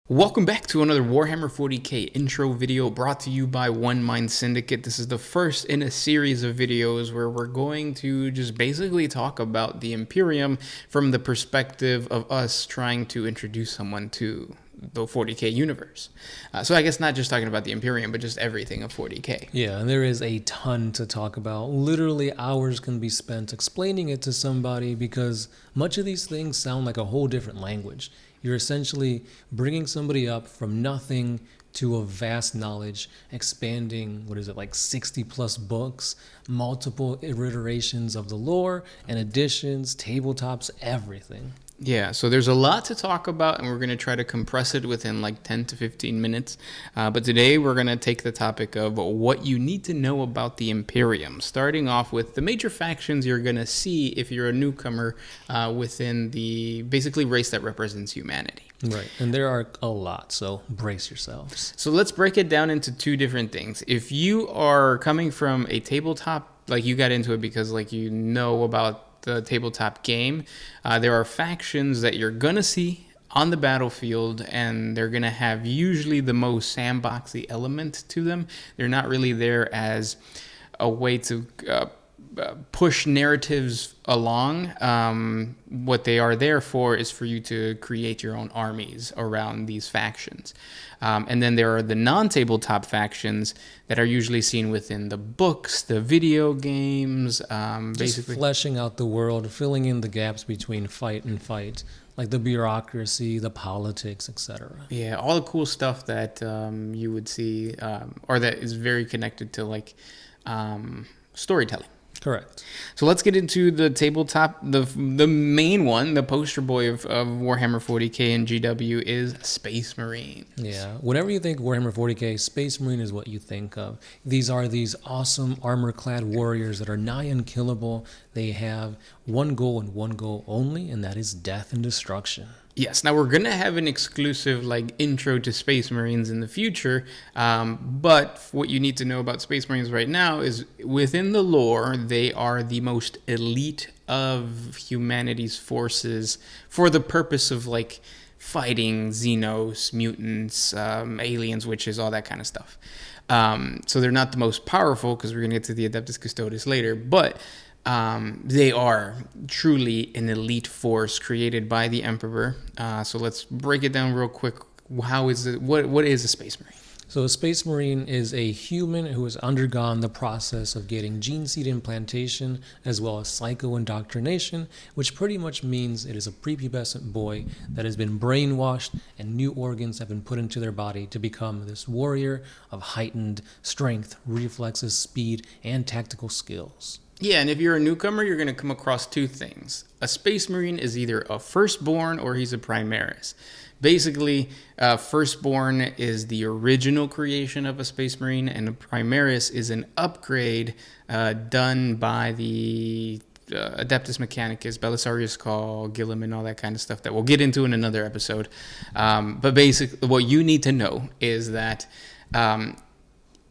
Welcome back to another Warhammer 40K intro video brought to you by One Mind Syndicate. This is the first in a series of videos where we're going to just basically talk about the Imperium from the perspective of us trying to introduce someone to the 40K universe. So I guess not just talking about the Imperium, but just everything of 40K. Yeah, and there is a ton to talk about. Literally hours can be spent explaining it to somebody because much of these things sound like a whole different language. You're essentially bringing somebody up from nothing to a vast knowledge, expanding, 60 plus books, multiple iterations of the lore and additions, tabletops, everything. Yeah, so there's a lot to talk about, and we're going to try to compress it within like 10 to 15 minutes. But today we're going to take the topic of what you need to know about the Imperium, starting off with the major factions you're going to see if you're a newcomer within the basically race that represents humanity. Right, and there are a lot, so brace yourselves. So let's break it down into two different things. If you are coming from a tabletop, like you got into it because like you know about the tabletop game, there are factions that you're gonna see on the battlefield, and they're gonna have usually the most sandboxy element to them. They're not really there as a way to push narratives along. What they are there for is for you to create your own armies around these factions. And then there are the non-tabletop factions that are usually seen within the books, the video games, basically fleshing out the world, filling in the gaps between fight and fight, like the bureaucracy, the politics, etc. Yeah, all the cool stuff that you would see, or that is very connected to like storytelling. Correct. So let's get into the tabletop. The main one, the poster boy of Warhammer 40K and GW is Space Marine. Yeah. Whenever you think Warhammer 40K, Space Marine is what you think of. These are these awesome armor-clad warriors that are nigh unkillable. They have one goal and one goal only, and that is death and destruction. Yes, now we're going to have an exclusive like intro to Space Marines in the future, but what you need to know about Space Marines right now is within the lore, they are the most elite of humanity's forces for the purpose of like fighting Xenos, mutants, aliens, witches, all that kind of stuff. So they're not the most powerful because we're going to get to the Adeptuscustodies later, but they are truly an elite force created by the Emperor. So let's break it down real quick. How is it? What is a Space Marine? So a Space Marine is a human who has undergone the process of getting gene seed implantation as well as psycho-indoctrination, which pretty much means it is a prepubescent boy that has been brainwashed and new organs have been put into their body to become this warrior of heightened strength, reflexes, speed, and tactical skills. Yeah, and if you're a newcomer, you're going to come across two things. A Space Marine is either a firstborn or he's a primaris. Basically, firstborn is the original creation of a Space Marine, and a primaris is an upgrade done by the Adeptus Mechanicus, Belisarius Call, Gilliam, and all that kind of stuff that we'll get into in another episode. But basically, what you need to know is that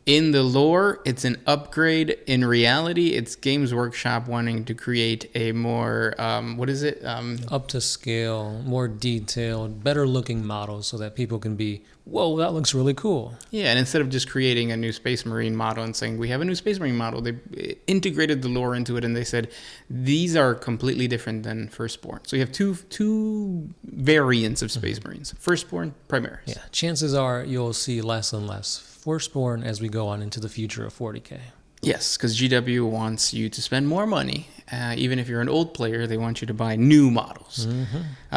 in the lore, it's an upgrade. In reality, it's Games Workshop wanting to create a more, up to scale, more detailed, better looking model so that people can be, whoa, that looks really cool. Yeah, and instead of just creating a new Space Marine model and saying, we have a new Space Marine model, they integrated the lore into it, and they said, these are completely different than Firstborn. So you have two variants of Space Marines, Firstborn, Primaris. Yeah, chances are you'll see less and less Firstborn as we go on into the future of 40K. Yes, because GW wants you to spend more money. Even if you're an old player, they want you to buy new models.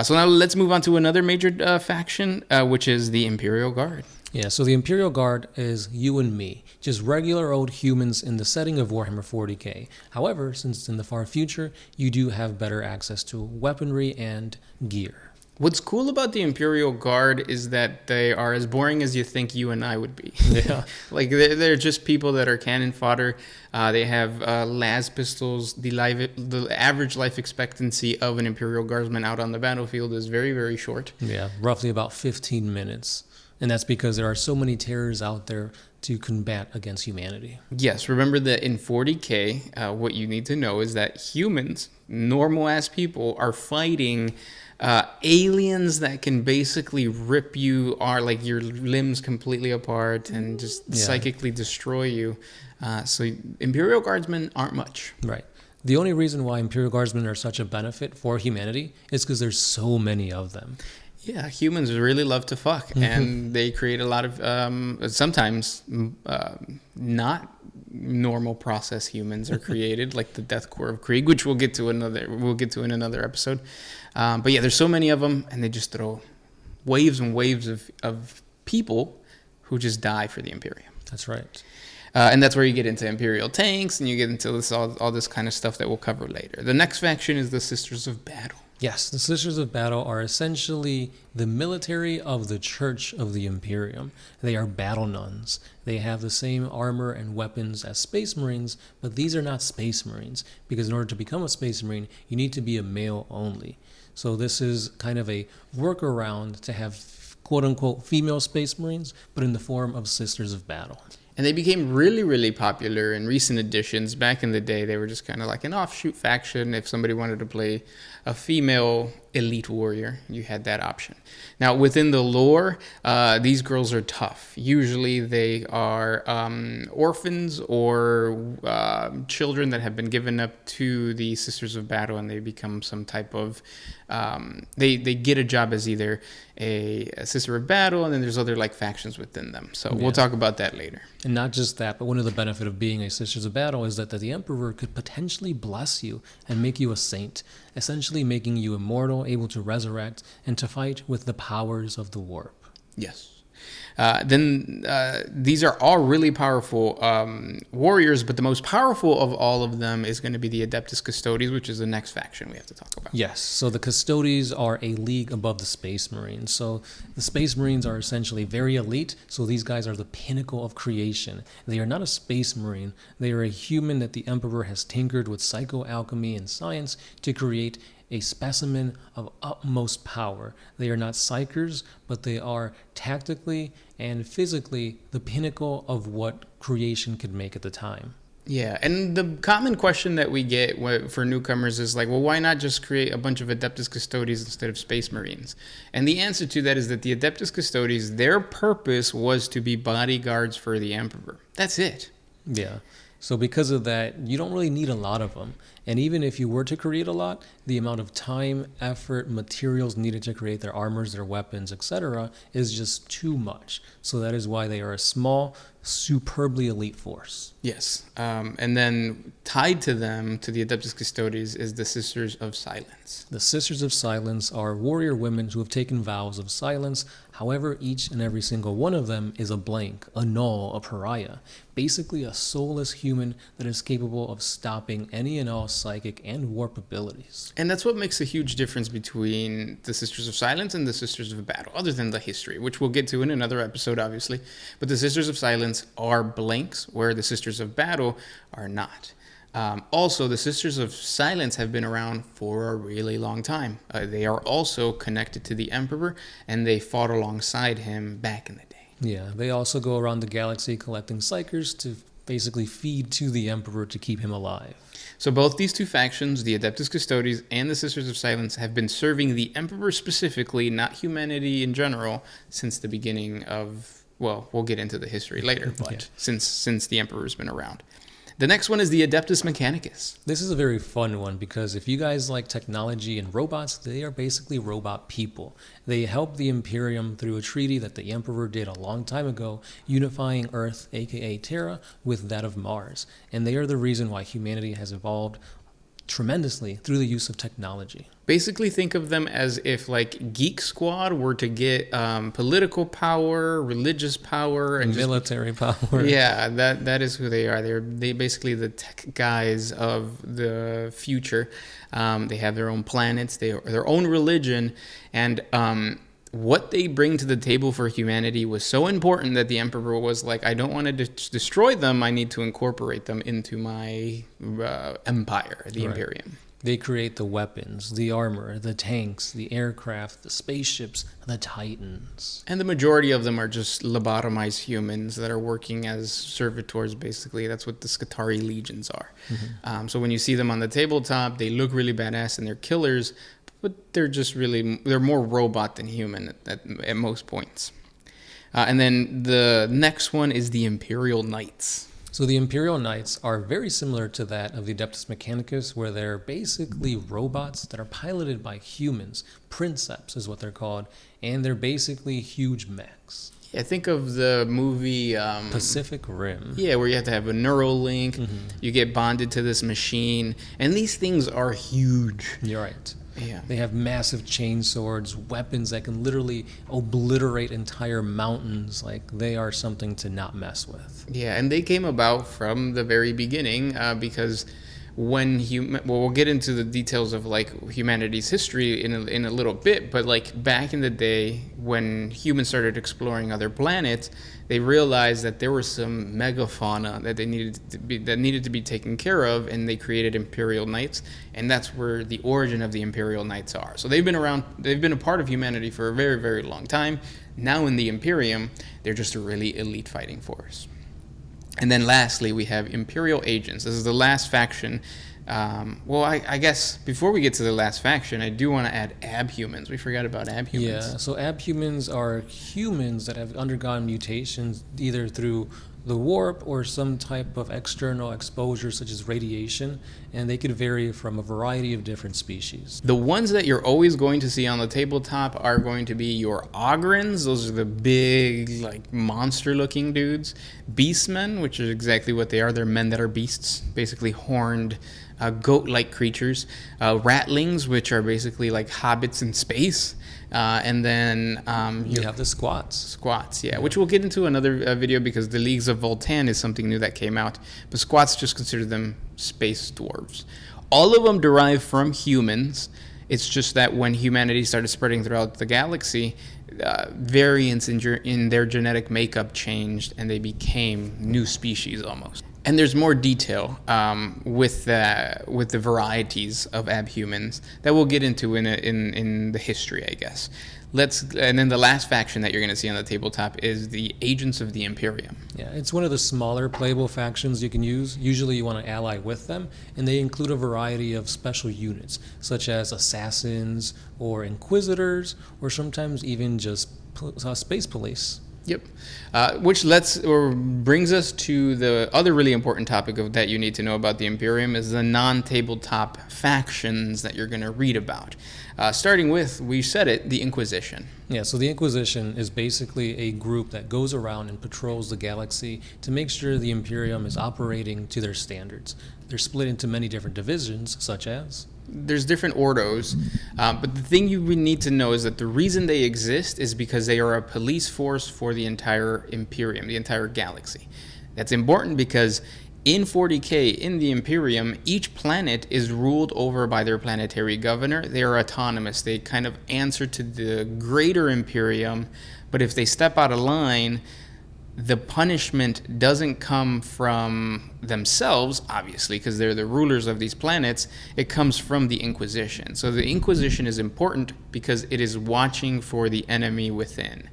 So now let's move on to another major faction, which is the Imperial Guard. Yeah, so the Imperial Guard is you and me, just regular old humans in the setting of Warhammer 40K. However, since it's in the far future, you do have better access to weaponry and gear. What's cool about the Imperial Guard is that they are as boring as you think you and I would be. Yeah. Like, they're just people that are cannon fodder. They have las pistols. The average life expectancy of an Imperial Guardsman out on the battlefield is very, very short. Yeah, roughly about 15 minutes. And that's because there are so many terrors out there to combat against humanity. Yes, remember that in 40K, what you need to know is that humans, normal ass people, are fighting aliens that can basically rip like your limbs completely apart and just psychically destroy you. So Imperial Guardsmen aren't much. Right. The only reason why Imperial Guardsmen are such a benefit for humanity is because there's so many of them. Yeah, humans really love to fuck, and they create a lot of sometimes not normal process humans are created, like the Death Corps of Krieg, which we'll get to in another episode. But yeah, there's so many of them, and they just throw waves and waves of people who just die for the Imperium. That's right. And that's where you get into Imperial tanks, and you get into all this kind of stuff that we'll cover later. The next faction is the Sisters of Battle. Yes, the Sisters of Battle are essentially the military of the Church of the Imperium. They are battle nuns. They have the same armor and weapons as Space Marines, but these are not Space Marines, because in order to become a Space Marine, you need to be a male only. So this is kind of a workaround to have quote-unquote female Space Marines, but in the form of Sisters of Battle. And they became really, really popular in recent editions. Back in the day, they were just kind of like an offshoot faction. If somebody wanted to play a female elite warrior, you had that option. Now, within the lore, these girls are tough. Usually they are orphans or children that have been given up to the Sisters of Battle, and they become some type of... they get a job as either a Sister of Battle, and then there's other like factions within them. So we'll talk about that later. And not just that, but one of the benefits of being a Sisters of Battle is that the Emperor could potentially bless you and make you a saint, essentially making you immortal, able to resurrect, and to fight with the powers of the warp. Yes. These are all really powerful warriors, but the most powerful of all of them is going to be the Adeptuscustodies, which is the next faction we have to talk about. Yes, so the Custodies are a league above the Space Marines. So the Space Marines are essentially very elite, so these guys are the pinnacle of creation. They are not a Space Marine. They are a human that the Emperor has tinkered with psychoalchemy and science to create a specimen of utmost power. They are not psychers, but they are tactically and physically the pinnacle of what creation could make at the time. Yeah, and the common question that we get for newcomers is like, well, why not just create a bunch of Adeptuscustodies instead of Space Marines? And the answer to that is that the Adeptuscustodies, their purpose was to be bodyguards for the Emperor. That's it. Yeah. So because of that, you don't really need a lot of them. And even if you were to create a lot, the amount of time, effort, materials needed to create their armors, their weapons, etc. is just too much. So that is why they are a small, superbly elite force. Yes. And then tied to them, to the Adeptuscustodies, is the Sisters of Silence. The Sisters of Silence are warrior women who have taken vows of silence. However, each and every single one of them is a blank, a null, a pariah. Basically a soulless human that is capable of stopping any and all psychic and warp abilities. And that's what makes a huge difference between the Sisters of Silence and the Sisters of Battle, other than the history, which we'll get to in another episode, obviously. But the Sisters of Silence are blanks, where the Sisters of Battle are not. Also, the Sisters of Silence have been around for a really long time. They are also connected to the Emperor, and they fought alongside him back in the day. Yeah, they also go around the galaxy collecting psychers to basically feed to the Emperor to keep him alive. So both these two factions, the Adeptuscustodies and the Sisters of Silence, have been serving the Emperor specifically, not humanity in general, since the beginning of, well, we'll get into the history later, but since the Emperor's been around. The next one is the Adeptus Mechanicus. This is a very fun one because if you guys like technology and robots, they are basically robot people. They help the Imperium through a treaty that the Emperor did a long time ago, unifying Earth, aka Terra, with that of Mars. And they are the reason why humanity has evolved tremendously through the use of technology. Basically think of them as if like Geek Squad were to get political power, religious power, and military power. Yeah, that is who they are. They basically the tech guys of the future. They have their own planets, their own religion, and what they bring to the table for humanity was so important that the Emperor was like, I don't want to destroy them. I need to incorporate them into my empire, the Imperium. They create the weapons, the armor, the tanks, the aircraft, the spaceships, the Titans. And the majority of them are just lobotomized humans that are working as servitors, basically. That's what the Scutari legions are. So when you see them on the tabletop, they look really badass and they're killers, but they're more robot than human at most points. And then the next one is the Imperial Knights. So the Imperial Knights are very similar to that of the Adeptus Mechanicus, where they're basically robots that are piloted by humans. Princeps is what they're called, and they're basically huge mechs. I think of the movie Pacific Rim. Yeah, where you have to have a neural link. You get bonded to this machine, and these things are huge. You're right. Yeah. They have massive chain swords, weapons that can literally obliterate entire mountains. Like, they are something to not mess with. Yeah, and they came about from the very beginning because when we'll get into the details of like humanity's history in a little bit, but like back in the day when humans started exploring other planets, they realized that there was some megafauna that needed to be taken care of, and they created Imperial Knights, and that's where the origin of the Imperial Knights are. So they've been a part of humanity for a very, very long time. Now in the Imperium, they're just a really elite fighting force. And then lastly, we have Imperial Agents. This is the last faction. I guess before we get to the last faction, I do want to add abhumans. We forgot about abhumans. Yeah, so abhumans are humans that have undergone mutations either through the warp or some type of external exposure such as radiation, and they could vary from a variety of different species. The ones that you're always going to see on the tabletop are going to be your Ogrins. Those are the big, like, monster-looking dudes. Beastmen, which is exactly what they are. They're men that are beasts, basically horned, goat-like creatures. Ratlings, which are basically like hobbits in space. And then You have the squats. Squats, yeah, which we'll get into another video because the Leagues of Voltan is something new that came out. But squats, just consider them space dwarves. All of them derive from humans. It's just that when humanity started spreading throughout the galaxy, variants in their genetic makeup changed, and they became new species almost. And there's more detail with the varieties of abhumans that we'll get into in the history, I guess. And then the last faction that you're going to see on the tabletop is the Agents of the Imperium. Yeah, it's one of the smaller playable factions you can use. Usually you want to ally with them, and they include a variety of special units, such as assassins or inquisitors, or sometimes even just space police. Yep. Which brings us to the other really important topic that you need to know about the Imperium is the non-tabletop factions that you're going to read about. Starting with, we said it, the Inquisition. Yeah, so the Inquisition is basically a group that goes around and patrols the galaxy to make sure the Imperium is operating to their standards. They're split into many different divisions, such as... There's different ordos, but the thing you need to know is that the reason they exist is because they are a police force for the entire Imperium, the entire galaxy. That's important because in 40K, in the Imperium, each planet is ruled over by their planetary governor. They are autonomous. They kind of answer to the greater Imperium, but if they step out of line, the punishment doesn't come from themselves, obviously, because they're the rulers of these planets. It comes from the Inquisition. So the Inquisition is important because it is watching for the enemy within.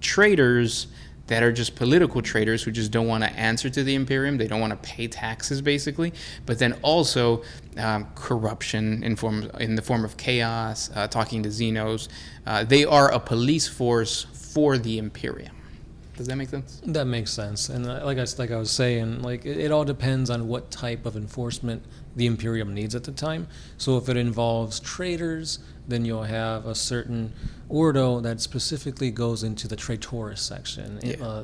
Traitors that are just political traitors who just don't want to answer to the Imperium. They don't want to pay taxes, basically. But then also corruption in the form of chaos, talking to Xenos. They are a police force for the Imperium. Does that make sense? That makes sense. And like I was saying, like it all depends on what type of enforcement the Imperium needs at the time. So if it involves traitors, then you'll have a certain ordo that specifically goes into the Traitoris section,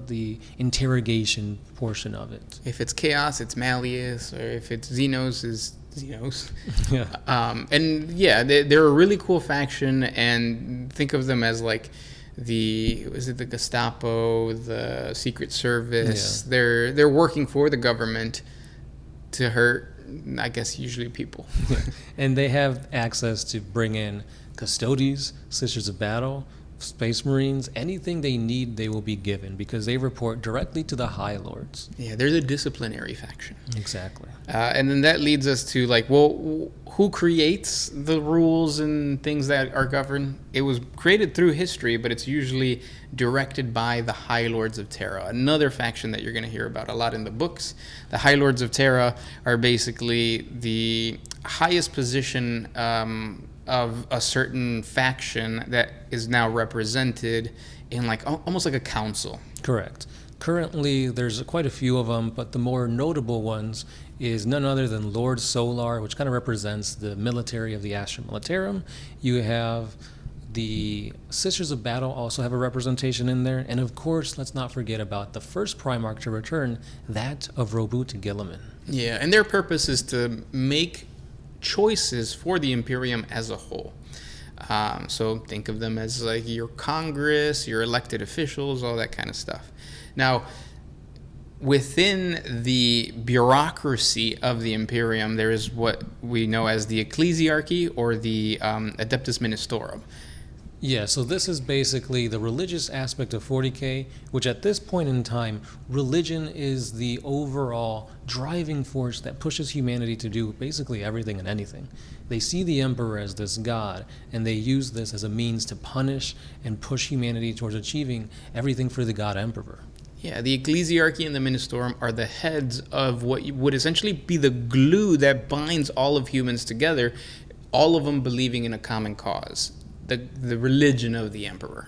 the interrogation portion of it. If it's chaos, it's Malleus, or if it's Xenos, is Xenos. Yeah. They're a really cool faction, and think of them as like the Gestapo, the Secret Service. Yeah. They're working for the government to hurt, I guess, usually people. And they have access to bring in Custodes, Sisters of Battle, Space Marines, anything they need, they will be given because they report directly to the High Lords. Yeah, they're the disciplinary faction. Exactly. And then that leads us to like, well, who creates the rules and things that are governed? It was created through history, but it's usually directed by the High Lords of Terra, another faction that you're going to hear about a lot in the books. The High Lords of Terra are basically the highest position of a certain faction that is now represented in like almost like a council. Correct. Currently, there's quite a few of them, but the more notable ones is none other than Lord Solar, which kind of represents the military of the Astra Militarum. You have the Sisters of Battle also have a representation in there. And of course, let's not forget about the first Primarch to return, that of Robut Gilliman. Yeah, and their purpose is to make choices for the Imperium as a whole. So think of them as like your Congress, your elected officials, all that kind of stuff. Now, within the bureaucracy of the Imperium, there is what we know as the Ecclesiarchy or the Adeptus Ministorum. Yeah, so this is basically the religious aspect of 40K, which at this point in time, religion is the overall driving force that pushes humanity to do basically everything and anything. They see the Emperor as this god, and they use this as a means to punish and push humanity towards achieving everything for the god Emperor. Yeah, the Ecclesiarchy and the Ministorum are the heads of what would essentially be the glue that binds all of humans together, all of them believing in a common cause. The religion of the Emperor,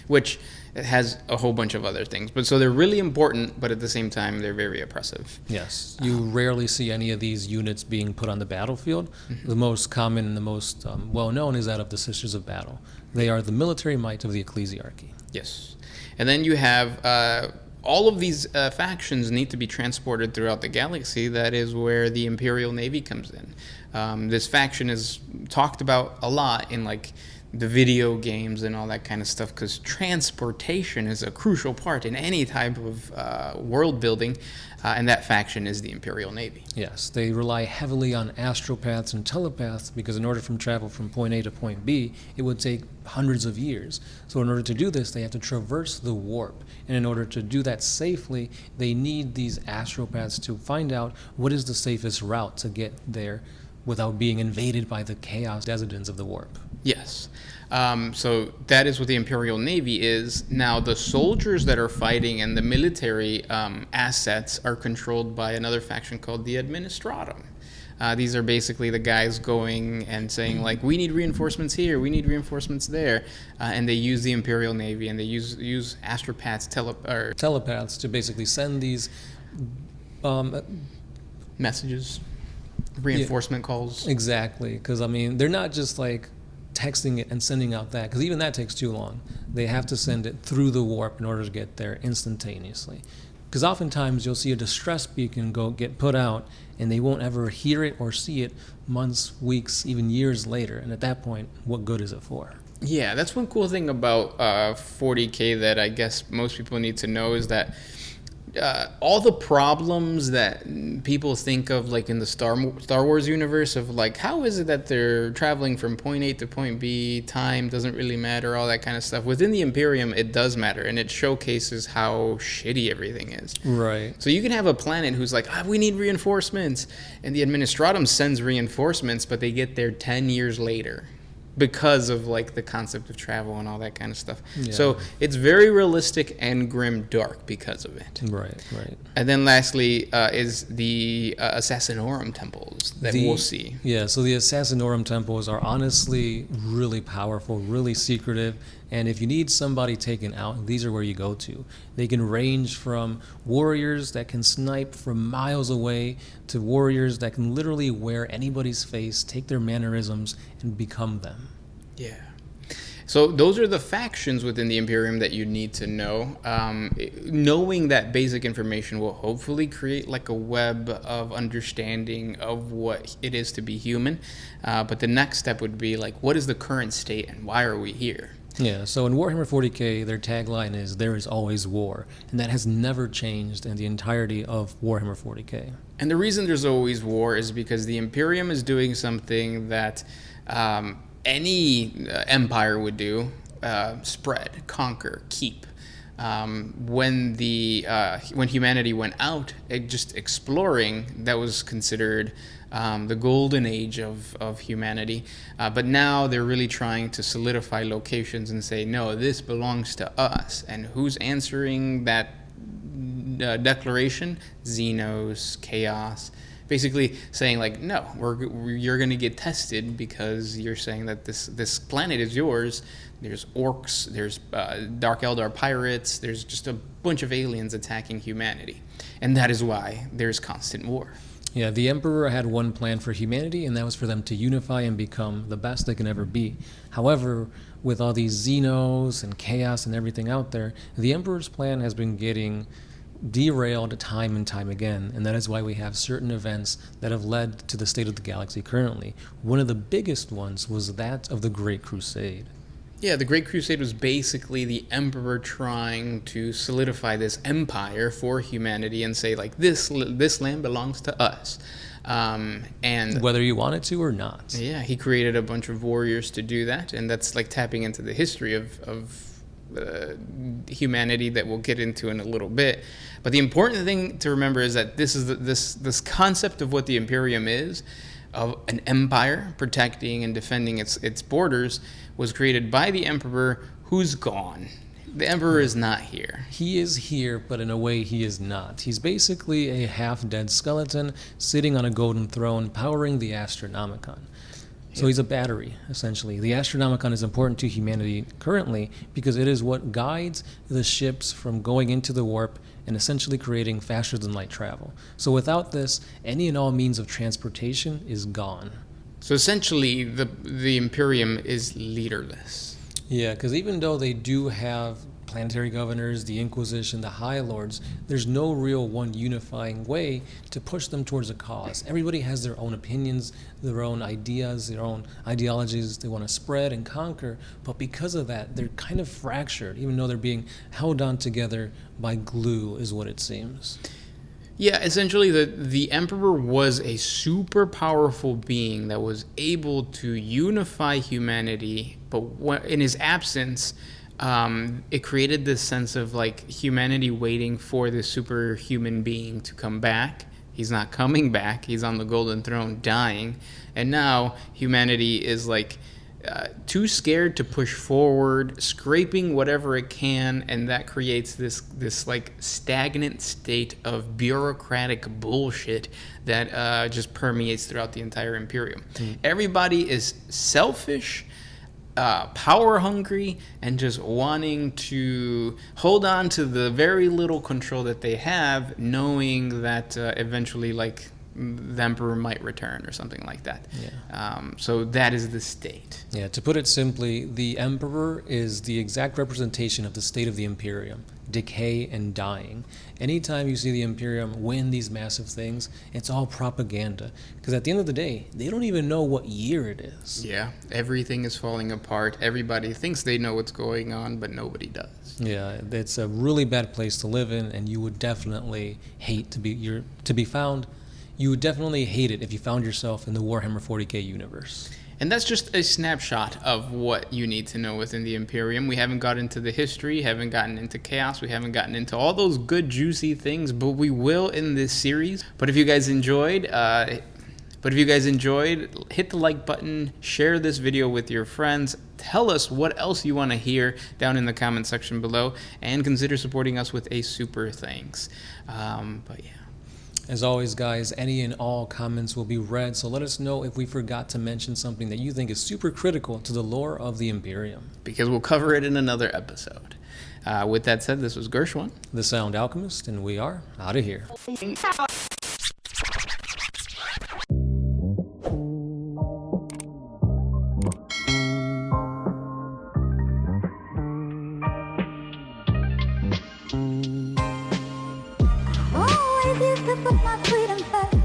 which has a whole bunch of other things. But so they're really important, but at the same time, they're very oppressive. Yes. You rarely see any of these units being put on the battlefield. Mm-hmm. The most common and the most well-known is that of the Sisters of Battle. They are the military might of the Ecclesiarchy. Yes. And then you have all of these factions need to be transported throughout the galaxy. That is where the Imperial Navy comes in. This faction is talked about a lot in like the video games and all that kind of stuff because transportation is a crucial part in any type of world building, and that faction is the Imperial Navy. Yes, they rely heavily on astropaths and telepaths because in order to travel from point A to point B, it would take hundreds of years. So in order to do this, they have to traverse the warp. And in order to do that safely, they need these astropaths to find out what is the safest route to get there without being invaded by the chaos residents of the warp. Yes. So that is what the Imperial Navy is. Now, the soldiers that are fighting and the military assets are controlled by another faction called the Administratum. These are basically the guys going and saying, like, we need reinforcements here, we need reinforcements there. And they use the Imperial Navy and they use astropaths, telepaths to basically send these messages, reinforcement calls. Exactly, because, I mean, they're not just, like, texting it and sending out that, because even that takes too long. They have to send it through the warp in order to get there instantaneously. Because oftentimes you'll see a distress beacon get put out, and they won't ever hear it or see it months, weeks, even years later. And at that point, what good is it for? Yeah, that's one cool thing about 40K that I guess most people need to know is that all the problems that people think of, like in the Star Wars universe, of like, how is it that they're traveling from point A to point B, time doesn't really matter, all that kind of stuff. Within the Imperium, it does matter, and it showcases how shitty everything is. Right. So you can have a planet who's like, we need reinforcements, and the Administratum sends reinforcements, but they get there 10 years later, because of like the concept of travel and all that kind of stuff. Yeah. So it's very realistic and grim dark because of it. Right. And then lastly is the Assassinorum temples that we'll see. Yeah, so the Assassinorum temples are honestly really powerful, really secretive, and if you need somebody taken out, these are where you go to. They can range from warriors that can snipe from miles away to warriors that can literally wear anybody's face, take their mannerisms, and become them. Yeah. So those are the factions within the Imperium that you need to know. Knowing that basic information will hopefully create like a web of understanding of what it is to be human. But the next step would be like, what is the current state and why are we here? Yeah, so in Warhammer 40K, their tagline is, there is always war, and that has never changed in the entirety of Warhammer 40K. And the reason there's always war is because the Imperium is doing something that any empire would do, spread, conquer, keep. When humanity went out, just exploring, that was considered the golden age of humanity. But now they're really trying to solidify locations and say, no, this belongs to us. And who's answering that declaration? Xenos, Chaos. Basically saying like, no, you're going to get tested because you're saying that this planet is yours. There's orcs, there's Dark Eldar pirates, there's just a bunch of aliens attacking humanity. And that is why there's constant war. Yeah, the Emperor had one plan for humanity, and that was for them to unify and become the best they can ever be. However, with all these Xenos and Chaos and everything out there, the Emperor's plan has been getting derailed time and time again, and that is why we have certain events that have led to the state of the galaxy currently. One of the biggest ones was that of the Great Crusade. Yeah, the Great Crusade was basically the Emperor trying to solidify this empire for humanity and say, like, this land belongs to us. And whether you want it to or not. Yeah, he created a bunch of warriors to do that, and that's like tapping into the history of humanity that we'll get into in a little bit. But the important thing to remember is that this is this concept of what the Imperium is, of an empire protecting and defending its borders, was created by the Emperor, who's gone. The Emperor is not here. He is here, but in a way he is not. He's basically a half-dead skeleton sitting on a golden throne powering the Astronomicon. So he's a battery, essentially. The Astronomicon is important to humanity currently because it is what guides the ships from going into the warp and essentially creating faster-than-light travel. So without this, any and all means of transportation is gone. So essentially, the Imperium is leaderless. Yeah, because even though they do have planetary governors, the Inquisition, the High Lords, there's no real one unifying way to push them towards a cause. Everybody has their own opinions, their own ideas, their own ideologies they want to spread and conquer, but because of that, they're kind of fractured, even though they're being held on together by glue, is what it seems. Yeah, essentially the Emperor was a super powerful being that was able to unify humanity, but in his absence, it created this sense of like humanity waiting for this superhuman being to come back. He's not coming back. He's on the golden throne dying. And now humanity is like too scared to push forward, scraping whatever it can, and that creates this like stagnant state of bureaucratic bullshit that just permeates throughout the entire Imperium. Everybody is selfish, power hungry, and just wanting to hold on to the very little control that they have, knowing that eventually like the Emperor might return or something like that. Yeah. So that is the state. Yeah, to put it simply, the Emperor is the exact representation of the state of the Imperium, decay and dying. Anytime you see the Imperium win these massive things, it's all propaganda. Because at the end of the day, they don't even know what year it is. Yeah, everything is falling apart. Everybody thinks they know what's going on, but nobody does. Yeah, it's a really bad place to live in, and you would definitely hate to be found. You would definitely hate it if you found yourself in the Warhammer 40K universe. And that's just a snapshot of what you need to know within the Imperium. We haven't gotten into the history, haven't gotten into chaos, we haven't gotten into all those good juicy things, but we will in this series. But if you guys enjoyed, hit the like button, share this video with your friends, tell us what else you want to hear down in the comment section below, and consider supporting us with a super thanks. But yeah. As always, guys, any and all comments will be read, so let us know if we forgot to mention something that you think is super critical to the lore of the Imperium. Because we'll cover it in another episode. With that said, this was Gershwin, the Sound Alchemist, and we are out of here. Always used to put my freedom first.